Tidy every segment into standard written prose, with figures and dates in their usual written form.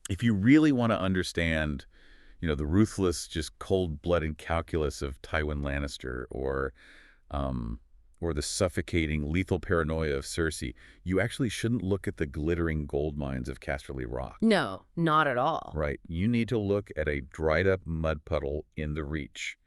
If you really want to understand, the ruthless, just cold-blooded calculus of Tywin Lannister um, or the suffocating, lethal paranoia of Cersei, you actually shouldn't look at the glittering gold mines of Casterly Rock. No, not at all. Right. You need to look at a dried-up mud puddle in the Reach,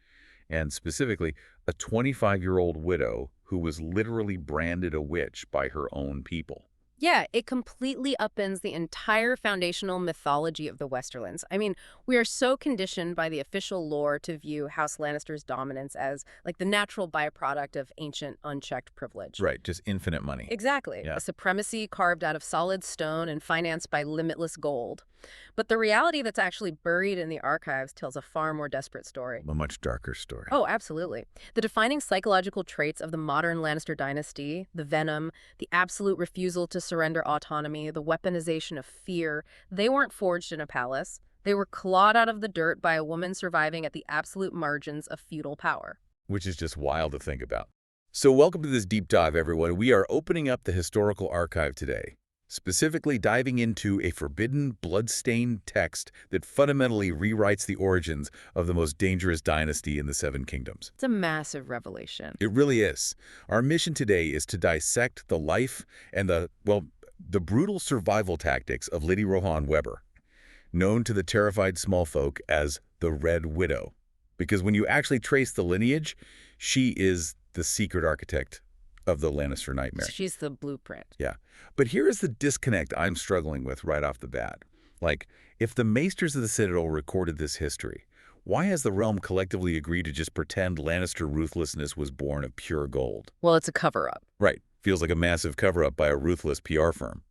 and specifically a 25-year-old widow who was literally branded a witch by her own people. Yeah, it completely upends the entire foundational mythology of the Westerlands. I mean, we are so conditioned by the official lore to view House Lannister's dominance as like the natural byproduct of ancient unchecked privilege. Right, just infinite money. Exactly. Yeah. A supremacy carved out of solid stone and financed by limitless gold. But the reality that's actually buried in the archives tells a far more desperate story. A much darker story. Oh, absolutely. The defining psychological traits of the modern Lannister dynasty, the venom, the absolute refusal to surrender autonomy, the weaponization of fear, they weren't forged in a palace. They were clawed out of the dirt by a woman surviving at the absolute margins of feudal power. Which is just wild to think about. So welcome to this deep dive, everyone. We are opening up the historical archive today, specifically diving into a forbidden, blood-stained text that fundamentally rewrites the origins of the most dangerous dynasty in the Seven Kingdoms. It's a massive revelation. It really is. Our mission today is to dissect the life and the brutal survival tactics of Lady Rohanne Webber, known to the terrified small folk as the Red Widow. Because when you actually trace the lineage, she is the secret architect of the Lannister nightmare. She's the blueprint. Yeah. But here is the disconnect I'm struggling with right off the bat. Like, if the Maesters of the Citadel recorded this history, why has the realm collectively agreed to just pretend Lannister ruthlessness was born of pure gold? Well, it's a cover-up. Right. Feels like a massive cover-up by a ruthless PR firm.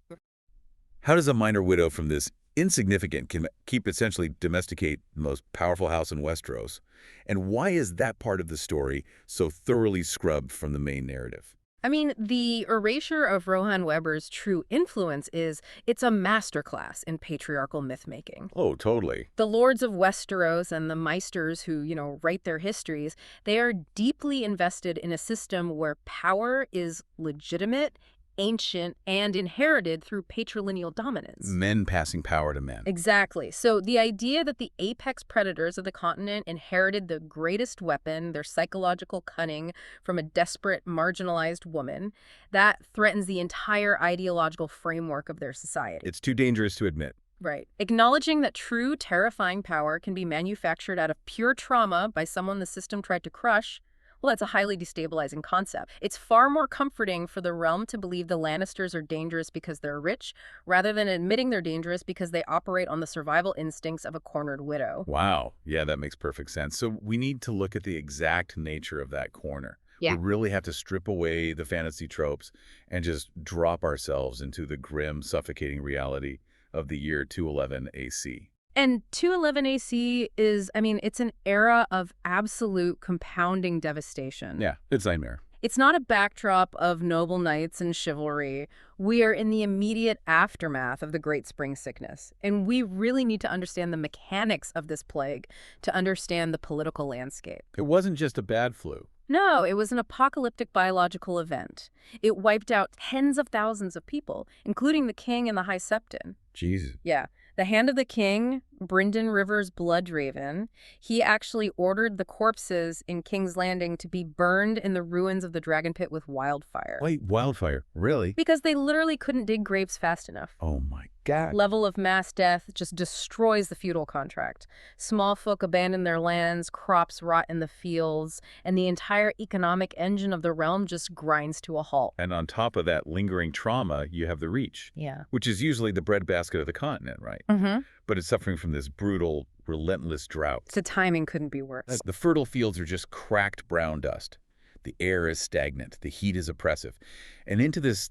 How does a minor widow from this insignificant keep essentially domesticate the most powerful house in Westeros? And why is that part of the story so thoroughly scrubbed from the main narrative? I mean, the erasure of Rohanne Webber's true influence it's a masterclass in patriarchal myth-making. Oh, totally. The lords of Westeros and the Meisters who, write their histories, they are deeply invested in a system where power is legitimate, ancient, and inherited through patrilineal dominance. Men passing power to men. Exactly. So the idea that the apex predators of the continent inherited the greatest weapon, their psychological cunning, from a desperate, marginalized woman, that threatens the entire ideological framework of their society. It's too dangerous to admit. Right. Acknowledging that true, terrifying power can be manufactured out of pure trauma by someone the system tried to crush, well, that's a highly destabilizing concept. It's far more comforting for the realm to believe the Lannisters are dangerous because they're rich, rather than admitting they're dangerous because they operate on the survival instincts of a cornered widow. Wow. Yeah, that makes perfect sense. So we need to look at the exact nature of that corner. Yeah. We really have to strip away the fantasy tropes and just drop ourselves into the grim, suffocating reality of the year 211 AC. And 211 AC it's an era of absolute compounding devastation. Yeah, it's nightmare. It's not a backdrop of noble knights and chivalry. We are in the immediate aftermath of the Great Spring Sickness. And we really need to understand the mechanics of this plague to understand the political landscape. It wasn't just a bad flu. No, it was an apocalyptic biological event. It wiped out tens of thousands of people, including the king and the High Septon. Jesus. Yeah. The Hand of the King, Brynden River's Bloodraven, he actually ordered the corpses in King's Landing to be burned in the ruins of the Dragon Pit with wildfire. Wait, wildfire? Really? Because they literally couldn't dig graves fast enough. Oh my God. Level of mass death just destroys the feudal contract. Small folk abandon their lands, crops rot in the fields, and the entire economic engine of the realm just grinds to a halt. And on top of that lingering trauma, you have the Reach. Yeah. Which is usually the breadbasket of the continent, right? Mm-hmm. But it's suffering from this brutal, relentless drought. So timing couldn't be worse. The fertile fields are just cracked brown dust. The air is stagnant. The heat is oppressive. And into this,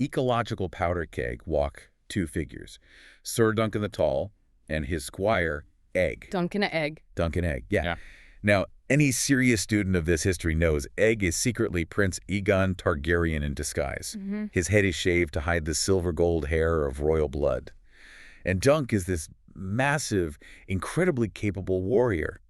ecological powder keg walk two figures, Sir Duncan the Tall and his squire, Egg. Duncan Egg. Duncan Egg, yeah. Now, any serious student of this history knows Egg is secretly Prince Aegon Targaryen in disguise. Mm-hmm. His head is shaved to hide the silver-gold hair of royal blood. And Dunk is this massive, incredibly capable warrior.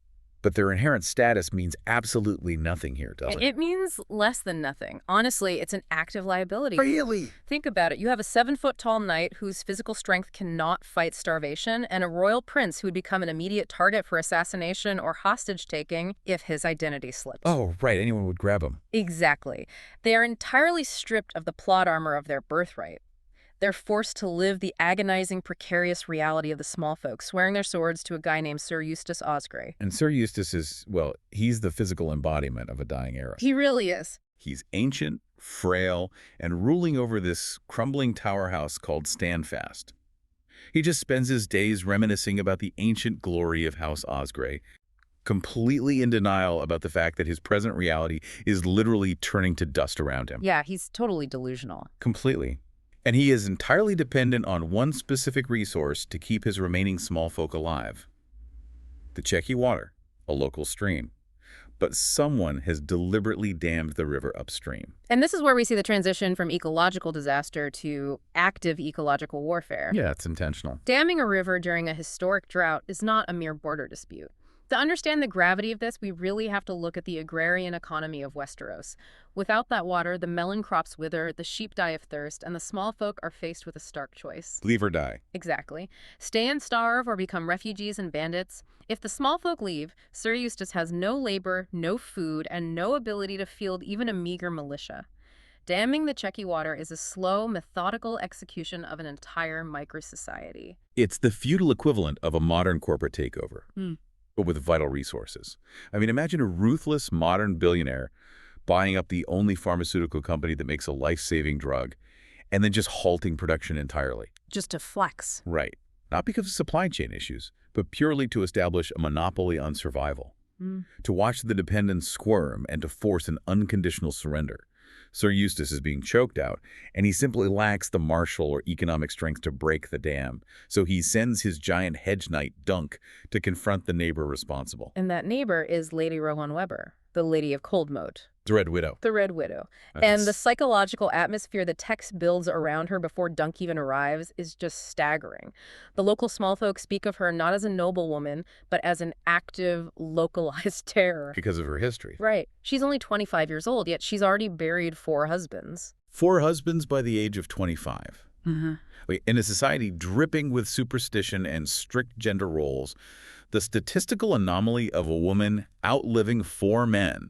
But their inherent status means absolutely nothing here, doesn't it? It means less than nothing. Honestly, it's an active liability. Really? Think about it. You have a 7-foot-tall knight whose physical strength cannot fight starvation, and a royal prince who would become an immediate target for assassination or hostage-taking if his identity slipped. Oh, right. Anyone would grab him. Exactly. They are entirely stripped of the plot armor of their birthright. They're forced to live the agonizing, precarious reality of the small folk, swearing their swords to a guy named Sir Eustace Osgrey. And Sir Eustace is, well, he's the physical embodiment of a dying era. He really is. He's ancient, frail, and ruling over this crumbling tower house called Standfast. He just spends his days reminiscing about the ancient glory of House Osgrey, completely in denial about the fact that his present reality is literally turning to dust around him. Yeah, he's totally delusional. Completely. And he is entirely dependent on one specific resource to keep his remaining small folk alive. The Chequy water, a local stream. But someone has deliberately dammed the river upstream. And this is where we see the transition from ecological disaster to active ecological warfare. Yeah, it's intentional. Damming a river during a historic drought is not a mere border dispute. To understand the gravity of this, we really have to look at the agrarian economy of Westeros. Without that water, the melon crops wither, the sheep die of thirst, and the small folk are faced with a stark choice. Leave or die. Exactly. Stay and starve or become refugees and bandits. If the small folk leave, Sir Eustace has no labor, no food, and no ability to field even a meager militia. Damming the Chequy water is a slow, methodical execution of an entire micro-society. It's the feudal equivalent of a modern corporate takeover. But with vital resources. I mean, imagine a ruthless modern billionaire buying up the only pharmaceutical company that makes a life-saving drug and then just halting production entirely. Just to flex. Right. Not because of supply chain issues, but purely to establish a monopoly on survival. To watch the dependents squirm and to force an unconditional surrender. Sir Eustace is being choked out, and he simply lacks the martial or economic strength to break the dam. So he sends his giant hedge knight, Dunk, to confront the neighbor responsible. And that neighbor is Lady Rohanne Webber, the Lady of Coldmoat. The Red Widow. The Red Widow. And the psychological atmosphere the text builds around her before Dunk even arrives is just staggering. The local small folk speak of her not as a noble woman, but as an active, localized terror. Because of her history. Right. She's only 25 years old, yet she's already buried 4 husbands. 4 husbands by the age of 25. In a society dripping with superstition and strict gender roles, the statistical anomaly of a woman outliving 4 men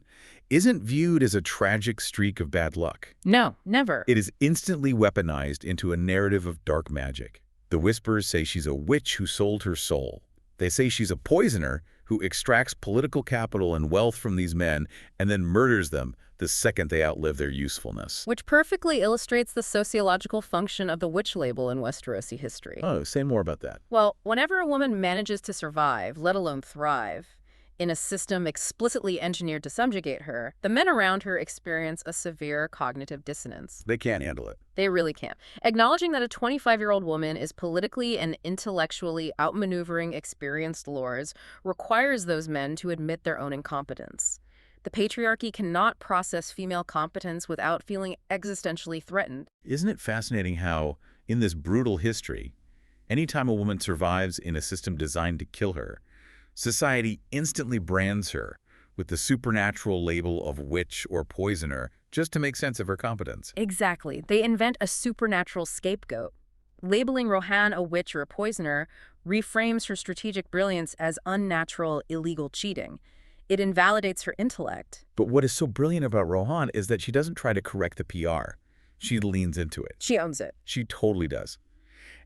isn't viewed as a tragic streak of bad luck. No, never. It is instantly weaponized into a narrative of dark magic. The Whisperers say she's a witch who sold her soul. They say she's a poisoner who extracts political capital and wealth from these men and then murders them the second they outlive their usefulness. Which perfectly illustrates the sociological function of the witch label in Westerosi history. Oh, say more about that. Well, whenever a woman manages to survive, let alone thrive, in a system explicitly engineered to subjugate her, the men around her experience a severe cognitive dissonance. They can't handle it. They really can't. Acknowledging that a 25-year-old woman is politically and intellectually outmaneuvering experienced lords requires those men to admit their own incompetence. The patriarchy cannot process female competence without feeling existentially threatened. Isn't it fascinating how, in this brutal history, anytime a woman survives in a system designed to kill her, society instantly brands her with the supernatural label of witch or poisoner just to make sense of her competence. Exactly. They invent a supernatural scapegoat. Labeling Rohanne a witch or a poisoner reframes her strategic brilliance as unnatural, illegal cheating. It invalidates her intellect. But what is so brilliant about Rohanne is that she doesn't try to correct the PR. She leans into it. She owns it. She totally does.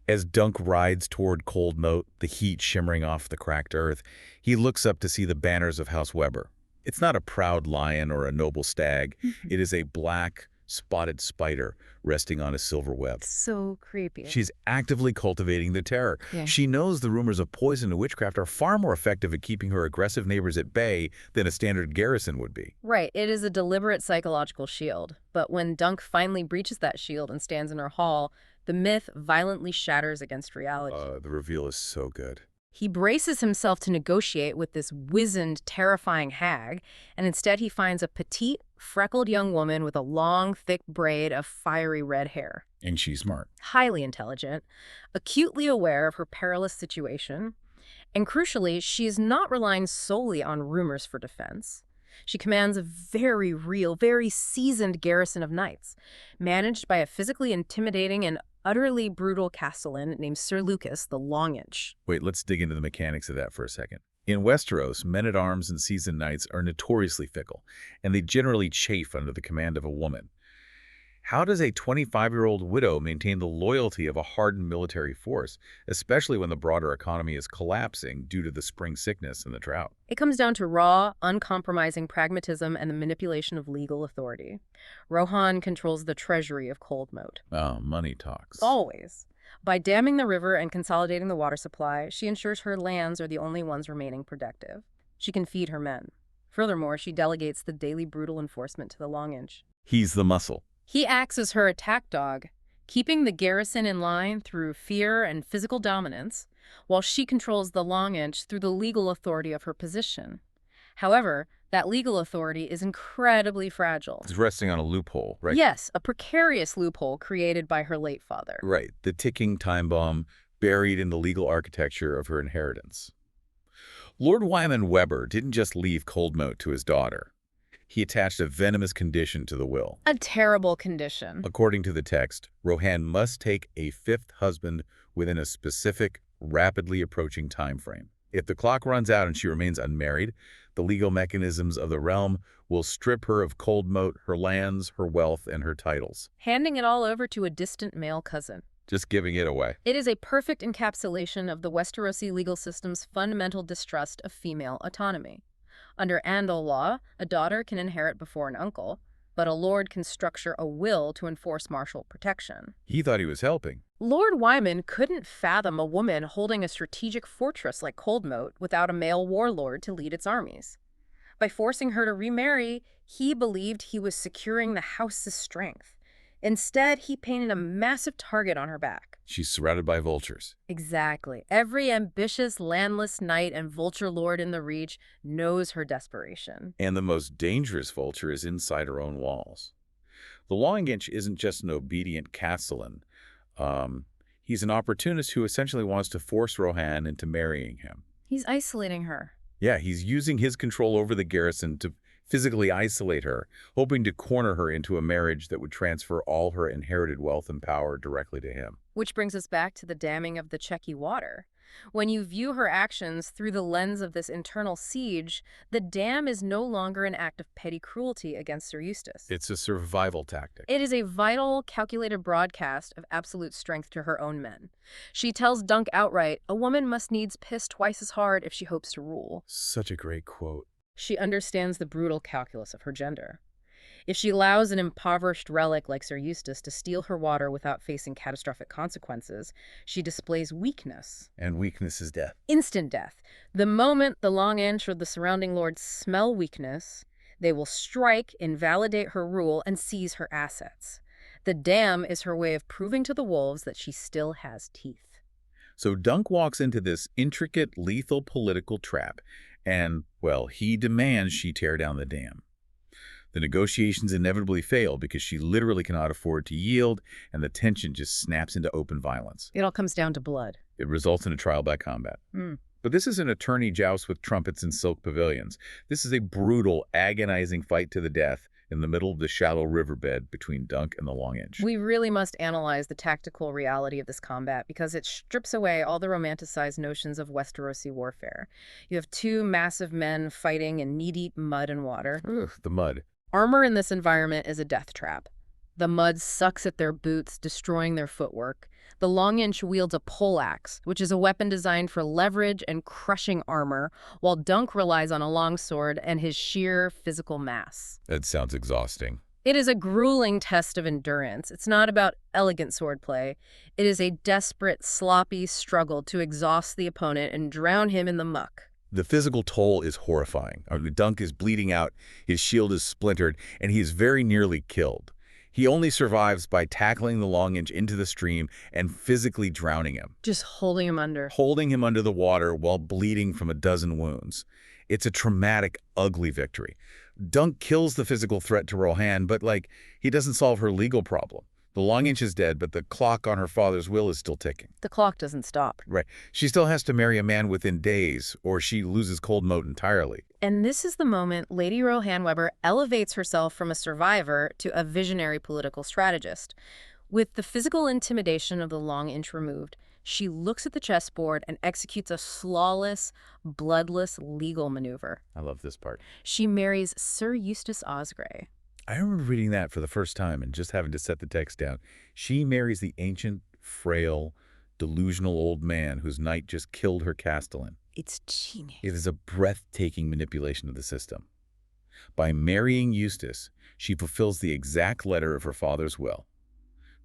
As Dunk rides toward Coldmoat, the heat shimmering off the cracked earth, he looks up to see the banners of House Webber. It's not a proud lion or a noble stag. It is a black, spotted spider resting on a silver web. So creepy. She's actively cultivating the terror. Yeah. She knows the rumors of poison and witchcraft are far more effective at keeping her aggressive neighbors at bay than a standard garrison would be. Right. It is a deliberate psychological shield. But when Dunk finally breaches that shield and stands in her hall, the myth violently shatters against reality. The reveal is so good. He braces himself to negotiate with this wizened, terrifying hag, and instead he finds a petite, freckled young woman with a long, thick braid of fiery red hair. And she's smart. Highly intelligent, acutely aware of her perilous situation. And crucially, she is not relying solely on rumors for defense. She commands a very real, very seasoned garrison of knights, managed by a physically intimidating and utterly brutal castellan named Sir Lucas the Longinch. Wait, let's dig into the mechanics of that for a second. In Westeros, men-at-arms and seasoned knights are notoriously fickle, and they generally chafe under the command of a woman. How does a 25-year-old widow maintain the loyalty of a hardened military force, especially when the broader economy is collapsing due to the spring sickness and the drought? It comes down to raw, uncompromising pragmatism and the manipulation of legal authority. Rohanne controls the treasury of Coldmoat. Oh, money talks. Always. By damming the river and consolidating the water supply, she ensures her lands are the only ones remaining productive. She can feed her men. Furthermore, she delegates the daily brutal enforcement to the Longinch. He's the muscle. He acts as her attack dog, keeping the garrison in line through fear and physical dominance, while she controls the Longinch through the legal authority of her position. However, that legal authority is incredibly fragile. It's resting on a loophole, right? Yes, a precarious loophole created by her late father. Right, the ticking time bomb buried in the legal architecture of her inheritance. Lord Tywin Webber didn't just leave Coldmoat to his daughter. He attached a venomous condition to the will. A terrible condition. According to the text, Rohanne must take a fifth husband within a specific, rapidly approaching time frame. If the clock runs out and she remains unmarried, the legal mechanisms of the realm will strip her of Coldmoat, her lands, her wealth, and her titles. Handing it all over to a distant male cousin. Just giving it away. It is a perfect encapsulation of the Westerosi legal system's fundamental distrust of female autonomy. Under Andal law, a daughter can inherit before an uncle, but a lord can structure a will to enforce martial protection. He thought he was helping. Lord Tywin couldn't fathom a woman holding a strategic fortress like Coldmoat without a male warlord to lead its armies. By forcing her to remarry, he believed he was securing the house's strength. Instead, he painted a massive target on her back. She's surrounded by vultures. Exactly. Every ambitious, landless knight and vulture lord in the Reach knows her desperation. And the most dangerous vulture is inside her own walls. The Longinch isn't just an obedient castellan. He's an opportunist who essentially wants to force Rohanne into marrying him. He's isolating her. Yeah, he's using his control over the garrison to physically isolate her, hoping to corner her into a marriage that would transfer all her inherited wealth and power directly to him. Which brings us back to the damming of the Chequy water. When you view her actions through the lens of this internal siege, the dam is no longer an act of petty cruelty against Sir Eustace. It's a survival tactic. It is a vital, calculated broadcast of absolute strength to her own men. She tells Dunk outright, a woman must needs piss twice as hard if she hopes to rule. Such a great quote. She understands the brutal calculus of her gender. If she allows an impoverished relic like Sir Eustace to steal her water without facing catastrophic consequences, she displays weakness. And weakness is death. Instant death. The moment the Longinch or the surrounding lords smell weakness, they will strike, invalidate her rule, and seize her assets. The dam is her way of proving to the wolves that she still has teeth. So Dunk walks into this intricate, lethal political trap, and, well, he demands she tear down the dam. The negotiations inevitably fail because she literally cannot afford to yield, and the tension just snaps into open violence. It all comes down to blood. It results in a trial by combat. But this is an attorney joust with trumpets and silk pavilions. This is a brutal, agonizing fight to the death in the middle of the shallow riverbed between Dunk and the Longinch. We really must analyze the tactical reality of this combat because it strips away all the romanticized notions of Westerosi warfare. You have two massive men fighting in knee-deep mud and water. Ugh, the mud. Armor in this environment is a death trap. The mud sucks at their boots, destroying their footwork. The Longinch wields a poleaxe, which is a weapon designed for leverage and crushing armor, while Dunk relies on a longsword and his sheer physical mass. That sounds exhausting. It is a grueling test of endurance. It's not about elegant swordplay. It is a desperate, sloppy struggle to exhaust the opponent and drown him in the muck. The physical toll is horrifying. Dunk is bleeding out, his shield is splintered, and he is very nearly killed. He only survives by tackling the Longinch into the stream and physically drowning him. Just holding him under. Holding him under the water while bleeding from a dozen wounds. It's a traumatic, ugly victory. Dunk kills the physical threat to Rohanne, but, he doesn't solve her legal problem. The long inch is dead, but the clock on her father's will is still ticking. The clock doesn't stop. Right. She still has to marry a man within days, or she loses cold moat entirely. And this is the moment Lady Rohanne Webber elevates herself from a survivor to a visionary political strategist. With the physical intimidation of the long inch removed, she looks at the chessboard and executes a flawless, bloodless legal maneuver. I love this part. She marries Sir Eustace Osgrey. I remember reading that for the first time and just having to set the text down. She marries the ancient, frail, delusional old man whose knight just killed her castellan. It's genius. It is a breathtaking manipulation of the system. By marrying Eustace, she fulfills the exact letter of her father's will.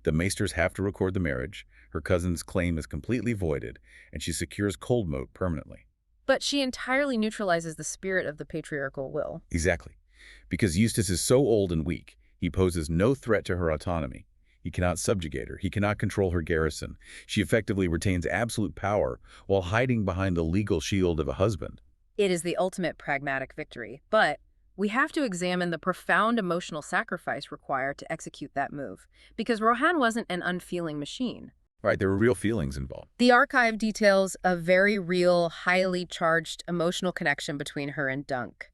The maesters have to record the marriage, her cousin's claim is completely voided, and she secures cold moat permanently. But she entirely neutralizes the spirit of the patriarchal will. Exactly. Because Eustace is so old and weak, he poses no threat to her autonomy. He cannot subjugate her. He cannot control her garrison. She effectively retains absolute power while hiding behind the legal shield of a husband. It is the ultimate pragmatic victory, but we have to examine the profound emotional sacrifice required to execute that move, because Rohanne wasn't an unfeeling machine. Right, there were real feelings involved. The archive details a very real, highly charged emotional connection between her and Dunk.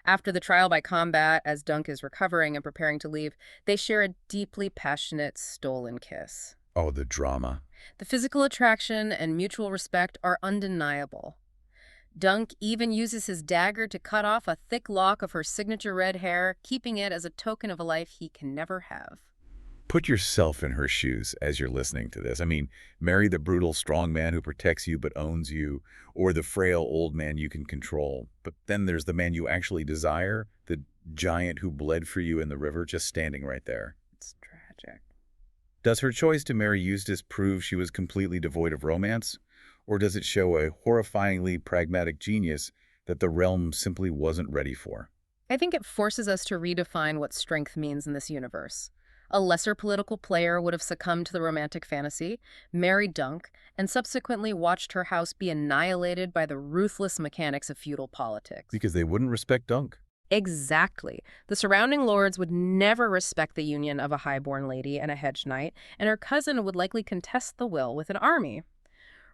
After the trial by combat, as Dunk is recovering and preparing to leave, they share a deeply passionate, stolen kiss. Oh, the drama. The physical attraction and mutual respect are undeniable. Dunk even uses his dagger to cut off a thick lock of her signature red hair, keeping it as a token of a life he can never have. Put yourself in her shoes as you're listening to this. I mean, marry the brutal, strong man who protects you but owns you, or the frail old man you can control. But then there's the man you actually desire, the giant who bled for you in the river, just standing right there. It's tragic. Does her choice to marry Eustace prove she was completely devoid of romance? Or does it show a horrifyingly pragmatic genius that the realm simply wasn't ready for? I think it forces us to redefine what strength means in this universe. A lesser political player would have succumbed to the romantic fantasy, married Dunk, and subsequently watched her house be annihilated by the ruthless mechanics of feudal politics. Because they wouldn't respect Dunk. Exactly. The surrounding lords would never respect the union of a highborn lady and a hedge knight, and her cousin would likely contest the will with an army.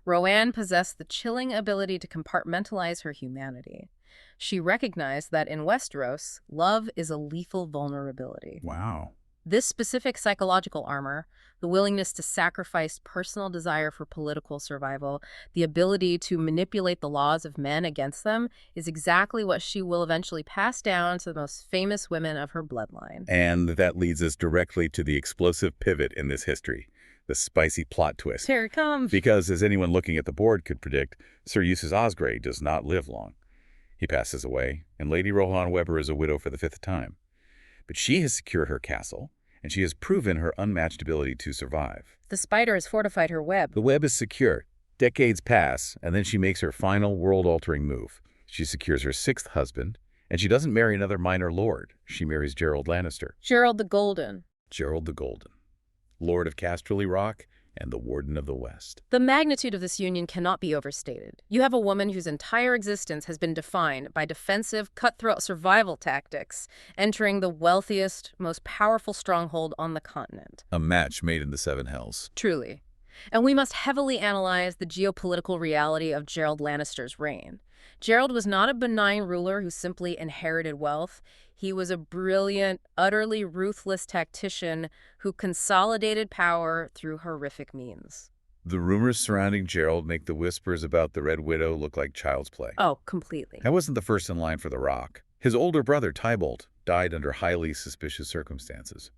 Rohanne possessed the chilling ability to compartmentalize her humanity. She recognized that in Westeros, love is a lethal vulnerability. Wow. This specific psychological armor, the willingness to sacrifice personal desire for political survival, the ability to manipulate the laws of men against them, is exactly what she will eventually pass down to the most famous women of her bloodline. And that leads us directly to the explosive pivot in this history, the spicy plot twist. Here it comes. Because, as anyone looking at the board could predict, Sir Eustace Osgrey does not live long. He passes away, and Lady Rohanne Webber is a widow for the 5th time. But she has secured her castle, and she has proven her unmatched ability to survive. The spider has fortified her web. The web is secure. Decades pass, and then she makes her final world-altering move. She secures her 6th husband, and she doesn't marry another minor lord. She marries Gerold Lannister. Gerold the Golden. Gerold the Golden, Lord of Casterly Rock and the Warden of the West. The magnitude of this union cannot be overstated. You have a woman whose entire existence has been defined by defensive, cutthroat survival tactics, entering the wealthiest, most powerful stronghold on the continent. A match made in the 7 Hells. Truly. And we must heavily analyze the geopolitical reality of Gerold Lannister's reign. Gerold was not a benign ruler who simply inherited wealth. He was a brilliant, utterly ruthless tactician who consolidated power through horrific means. The rumors surrounding Gerold make the whispers about the Red Widow look like child's play. Oh, completely. I wasn't the first in line for the Rock. His older brother, Tybalt, died under highly suspicious circumstances.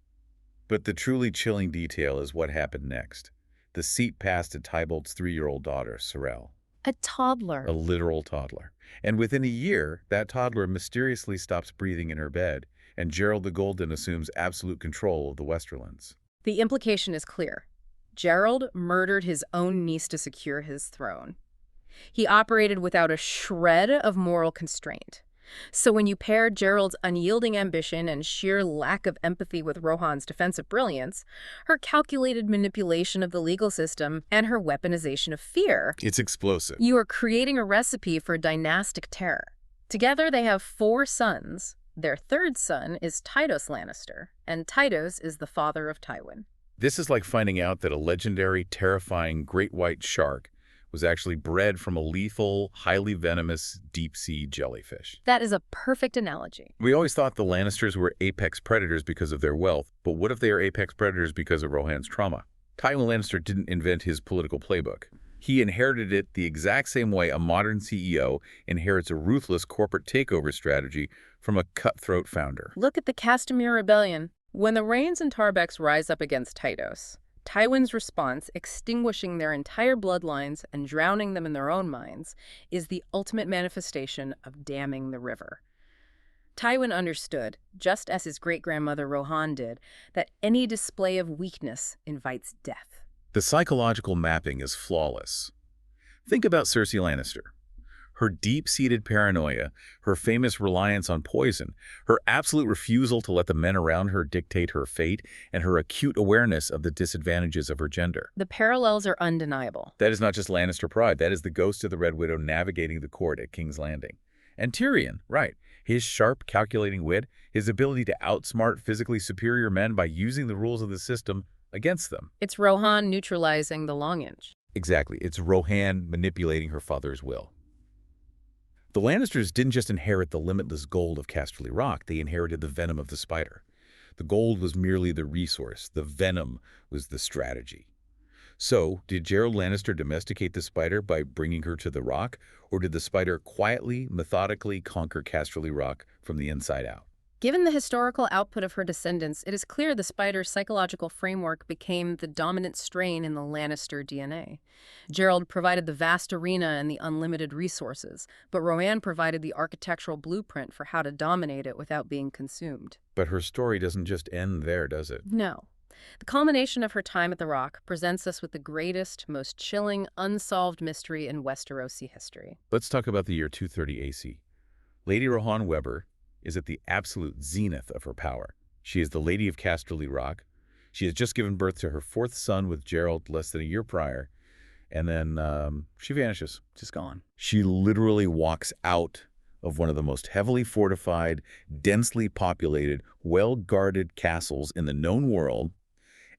But the truly chilling detail is what happened next. The seat passed to Tybalt's 3-year-old daughter, Sorel. A toddler. A literal toddler. And within a year, that toddler mysteriously stops breathing in her bed, and Gerold the Golden assumes absolute control of the Westerlands. The implication is clear. Gerold murdered his own niece to secure his throne. He operated without a shred of moral constraint. So when you pair Gerold's unyielding ambition and sheer lack of empathy with Rohanne's defensive brilliance, her calculated manipulation of the legal system, and her weaponization of fear, It's explosive. you are creating a recipe for dynastic terror. Together they have 4 sons. Their 3rd son is Tytos Lannister, and Tytos is the father of Tywin. This is like finding out that a legendary, terrifying great white shark was actually bred from a lethal, highly venomous deep-sea jellyfish. That is a perfect analogy. We always thought the Lannisters were apex predators because of their wealth, but what if they are apex predators because of Rohanne's trauma? Tywin Lannister didn't invent his political playbook. He inherited it the exact same way a modern CEO inherits a ruthless corporate takeover strategy from a cutthroat founder. Look at the Castamere Rebellion. When the Rains and Tarbex rise up against Tydos, Tywin's response, extinguishing their entire bloodlines and drowning them in their own minds, is the ultimate manifestation of damming the river. Tywin understood, just as his great-grandmother Rohanne did, that any display of weakness invites death. The psychological mapping is flawless. Think about Cersei Lannister. Her deep-seated paranoia, her famous reliance on poison, her absolute refusal to let the men around her dictate her fate, and her acute awareness of the disadvantages of her gender. The parallels are undeniable. That is not just Lannister pride, that is the ghost of the Red Widow navigating the court at King's Landing. And Tyrion, right, his sharp, calculating wit, his ability to outsmart physically superior men by using the rules of the system against them. It's Rohanne neutralizing the lineage. Exactly, it's Rohanne manipulating her father's will. The Lannisters didn't just inherit the limitless gold of Casterly Rock, they inherited the venom of the spider. The gold was merely the resource, the venom was the strategy. So, did Gerold Lannister domesticate the spider by bringing her to the rock, or did the spider quietly, methodically conquer Casterly Rock from the inside out? Given the historical output of her descendants, it is clear the spider's psychological framework became the dominant strain in the Lannister DNA. Gerold provided the vast arena and the unlimited resources, but Rohanne provided the architectural blueprint for how to dominate it without being consumed. But her story doesn't just end there, does it? No. The culmination of her time at the Rock presents us with the greatest, most chilling, unsolved mystery in Westerosi history. Let's talk about the year 230 AC. Lady Rohanne Webber is at the absolute zenith of her power. She is the Lady of Casterly Rock. She has just given birth to her fourth son with Gerold less than a year prior, and then she vanishes, just gone. She literally walks out of one of the most heavily fortified, densely populated, well-guarded castles in the known world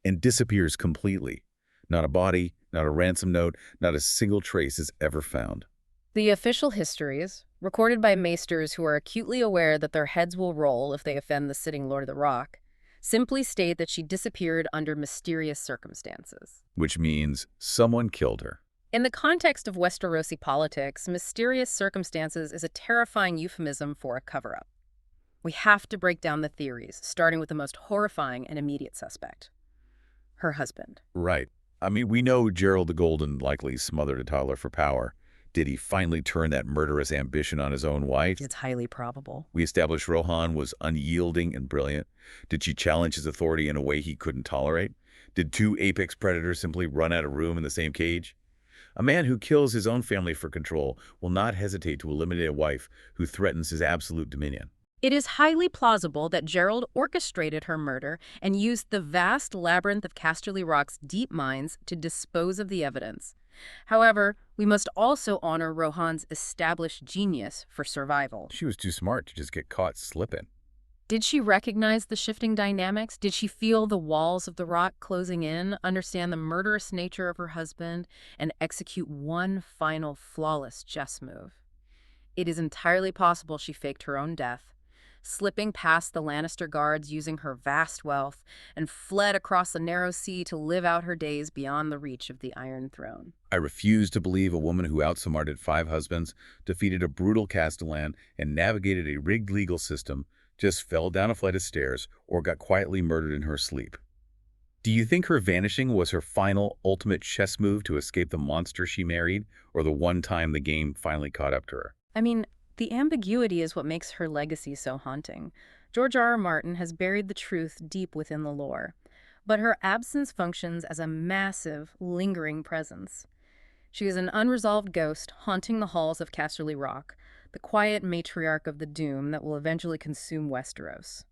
and disappears completely. Not a body, not a ransom note, not a single trace is ever found. The official histories, recorded by maesters who are acutely aware that their heads will roll if they offend the sitting Lord of the Rock, simply state that she disappeared under mysterious circumstances. Which means someone killed her. In the context of Westerosi politics, mysterious circumstances is a terrifying euphemism for a cover-up. We have to break down the theories, starting with the most horrifying and immediate suspect: her husband. Right. I mean, we know Gerold the Golden likely smothered a toddler for power. Did he finally turn that murderous ambition on his own wife? It's highly probable. We established Rohanne was unyielding and brilliant. Did she challenge his authority in a way he couldn't tolerate? Did two apex predators simply run out of room in the same cage? A man who kills his own family for control will not hesitate to eliminate a wife who threatens his absolute dominion. It is highly plausible that Gerold orchestrated her murder and used the vast labyrinth of Casterly Rock's deep mines to dispose of the evidence. However, we must also honor Rohanne's established genius for survival. She was too smart to just get caught slipping. Did she recognize the shifting dynamics? Did she feel the walls of the rock closing in, understand the murderous nature of her husband, and execute one final flawless chess move? It is entirely possible she faked her own death, slipping past the Lannister guards using her vast wealth, and fled across the narrow sea to live out her days beyond the reach of the Iron Throne. I refuse to believe a woman who outsmarted 5 husbands, defeated a brutal Castellan, and navigated a rigged legal system just fell down a flight of stairs or got quietly murdered in her sleep. Do you think her vanishing was her final, ultimate chess move to escape the monster she married, or the one time the game finally caught up to her? I mean, the ambiguity is what makes her legacy so haunting. George R.R. Martin has buried the truth deep within the lore, but her absence functions as a massive, lingering presence. She is an unresolved ghost haunting the halls of Casterly Rock, the quiet matriarch of the doom that will eventually consume Westeros.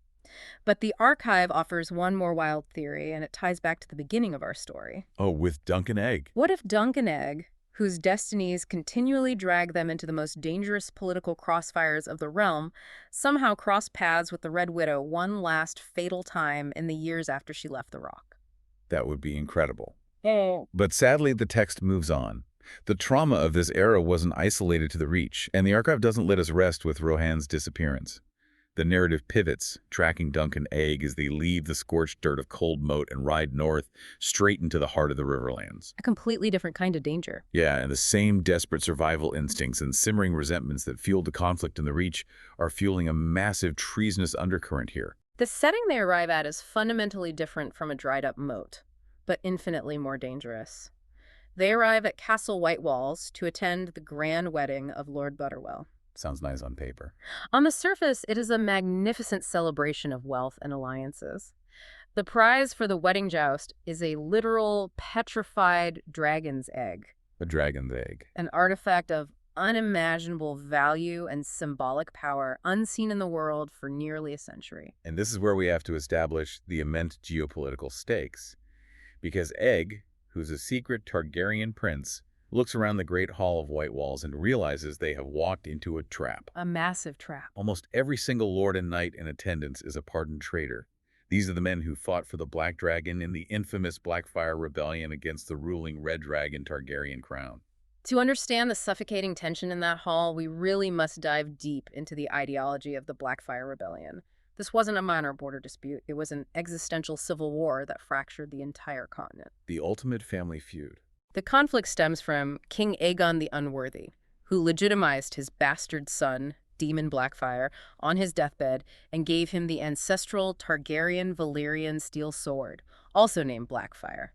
But the archive offers one more wild theory, and it ties back to the beginning of our story. Oh, with Dunk and Egg. What if Dunk and Egg, whose destinies continually drag them into the most dangerous political crossfires of the realm, somehow crossed paths with the Red Widow one last fatal time in the years after she left the Rock? That would be incredible. Oh. But sadly, the text moves on. The trauma of this era wasn't isolated to the Reach, and the archive doesn't let us rest with Rohanne's disappearance. The narrative pivots, tracking Dunk and Egg as they leave the scorched dirt of Cold Moat and ride north, straight into the heart of the Riverlands. A completely different kind of danger. Yeah, and the same desperate survival instincts and simmering resentments that fueled the conflict in the Reach are fueling a massive treasonous undercurrent here. The setting they arrive at is fundamentally different from a dried-up moat, but infinitely more dangerous. They arrive at Castle White Walls to attend the grand wedding of Lord Butterwell. Sounds nice on paper. On the surface, it is a magnificent celebration of wealth and alliances. The prize for the wedding joust is a literal petrified dragon's egg, A dragon's egg. an artifact of unimaginable value and symbolic power unseen in the world for nearly a century. And this is where we have to establish the immense geopolitical stakes. Because Egg, who's a secret Targaryen prince, looks around the Great Hall of White Walls and realizes they have walked into a trap. A massive trap. Almost every single lord and knight in attendance is a pardoned traitor. These are the men who fought for the Black Dragon in the infamous Blackfyre Rebellion against the ruling Red Dragon Targaryen crown. To understand the suffocating tension in that hall, we really must dive deep into the ideology of the Blackfyre Rebellion. This wasn't a minor border dispute. It was an existential civil war that fractured the entire continent. The ultimate family feud. The conflict stems from King Aegon the Unworthy, who legitimized his bastard son, Demon Blackfyre, on his deathbed and gave him the ancestral Targaryen Valyrian steel sword, also named Blackfyre.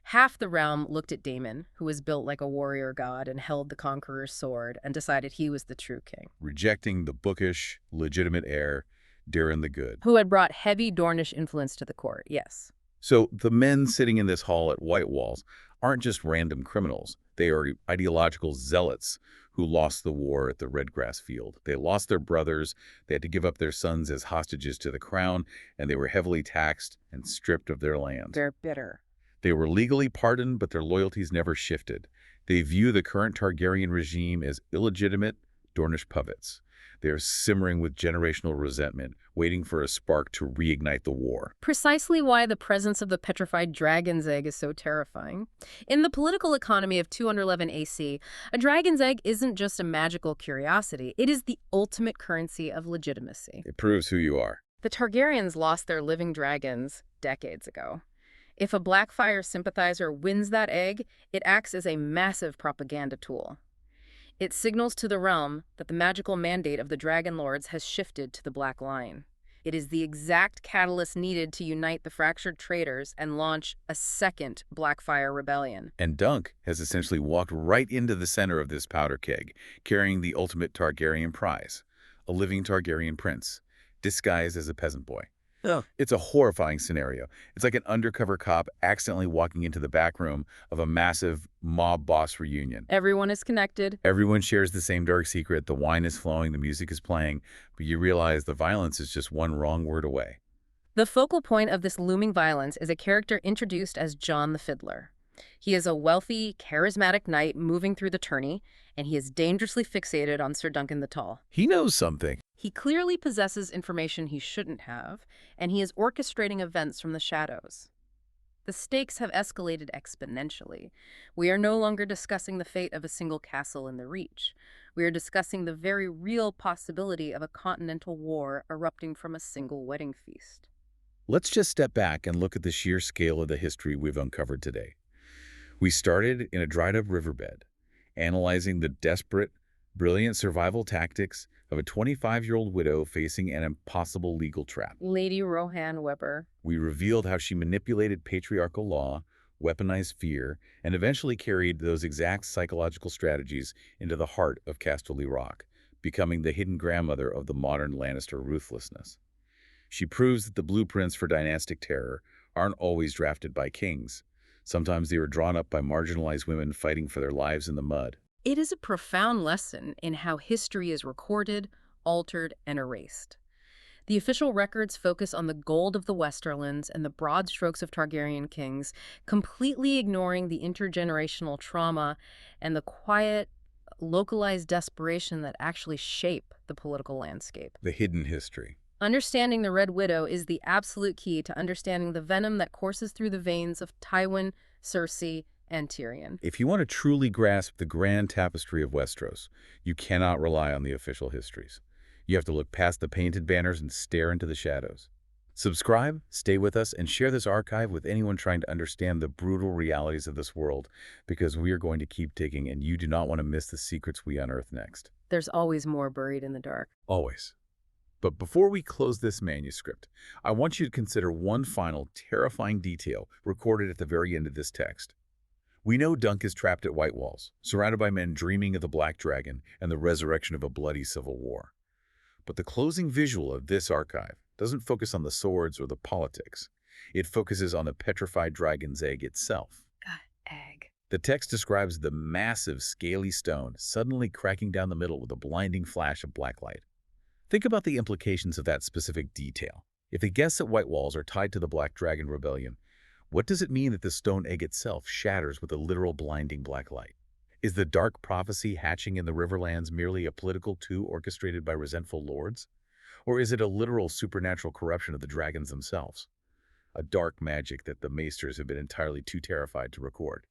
Half the realm looked at Daemon, who was built like a warrior god and held the conqueror's sword, and decided he was the true king. Rejecting the bookish, legitimate heir, Daeron the Good. Who had brought heavy Dornish influence to the court, yes. So the men sitting in this hall at White Walls aren't just random criminals. They are ideological zealots who lost the war at the Redgrass Field. They lost their brothers, they had to give up their sons as hostages to the crown, and they were heavily taxed and stripped of their land. They're bitter. They were legally pardoned, but their loyalties never shifted. They view the current Targaryen regime as illegitimate Dornish puppets. They are simmering with generational resentment, waiting for a spark to reignite the war. Precisely why the presence of the petrified dragon's egg is so terrifying. In the political economy of 211 AC, a dragon's egg isn't just a magical curiosity. It is the ultimate currency of legitimacy. It proves who you are. The Targaryens lost their living dragons decades ago. If a Blackfyre sympathizer wins that egg, it acts as a massive propaganda tool. It signals to the realm that the magical mandate of the Dragon Lords has shifted to the Black Line. It is the exact catalyst needed to unite the fractured traitors and launch a second Blackfyre rebellion. And Dunk has essentially walked right into the center of this powder keg, carrying the ultimate Targaryen prize, a living Targaryen prince, disguised as a peasant boy. Ugh. It's a horrifying scenario. It's like an undercover cop accidentally walking into the back room of a massive mob boss reunion. Everyone is connected. Everyone shares the same dark secret, the wine is flowing, the music is playing, but you realize the violence is just one wrong word away. The focal point of this looming violence is a character introduced as John the Fiddler. He is a wealthy, charismatic knight moving through the tourney, and he is dangerously fixated on Sir Duncan the Tall. He knows something. He clearly possesses information he shouldn't have, and he is orchestrating events from the shadows. The stakes have escalated exponentially. We are no longer discussing the fate of a single castle in the Reach. We are discussing the very real possibility of a continental war erupting from a single wedding feast. Let's just step back and look at the sheer scale of the history we've uncovered today. We started in a dried-up riverbed, analyzing the desperate, brilliant survival tactics of a 25-year-old widow facing an impossible legal trap. Lady Rohanne Webber. We revealed how she manipulated patriarchal law, weaponized fear, and eventually carried those exact psychological strategies into the heart of Casterly Rock, becoming the hidden grandmother of the modern Lannister ruthlessness. She proves that the blueprints for dynastic terror aren't always drafted by kings. Sometimes they were drawn up by marginalized women fighting for their lives in the mud. It is a profound lesson in how history is recorded, altered, and erased. The official records focus on the gold of the Westerlands and the broad strokes of Targaryen kings, completely ignoring the intergenerational trauma and the quiet, localized desperation that actually shape the political landscape. The hidden history. Understanding the Red Widow is the absolute key to understanding the venom that courses through the veins of Tywin, Cersei, and Tyrion. If you want to truly grasp the grand tapestry of Westeros, you cannot rely on the official histories. You have to look past the painted banners and stare into the shadows. Subscribe, stay with us, and share this archive with anyone trying to understand the brutal realities of this world, because we are going to keep digging and you do not want to miss the secrets we unearth next. There's always more buried in the dark. Always. But before we close this manuscript, I want you to consider one final terrifying detail recorded at the very end of this text. We know Dunk is trapped at White Walls, surrounded by men dreaming of the Black Dragon and the resurrection of a bloody civil war. But the closing visual of this archive doesn't focus on the swords or the politics. It focuses on the petrified dragon's egg itself. Egg. The text describes the massive, scaly stone suddenly cracking down the middle with a blinding flash of black light. Think about the implications of that specific detail. If the guests at White Walls are tied to the Black Dragon Rebellion, what does it mean that the stone egg itself shatters with a literal blinding black light? Is the dark prophecy hatching in the Riverlands merely a political coup orchestrated by resentful lords? Or is it a literal supernatural corruption of the dragons themselves? A dark magic that the maesters have been entirely too terrified to record.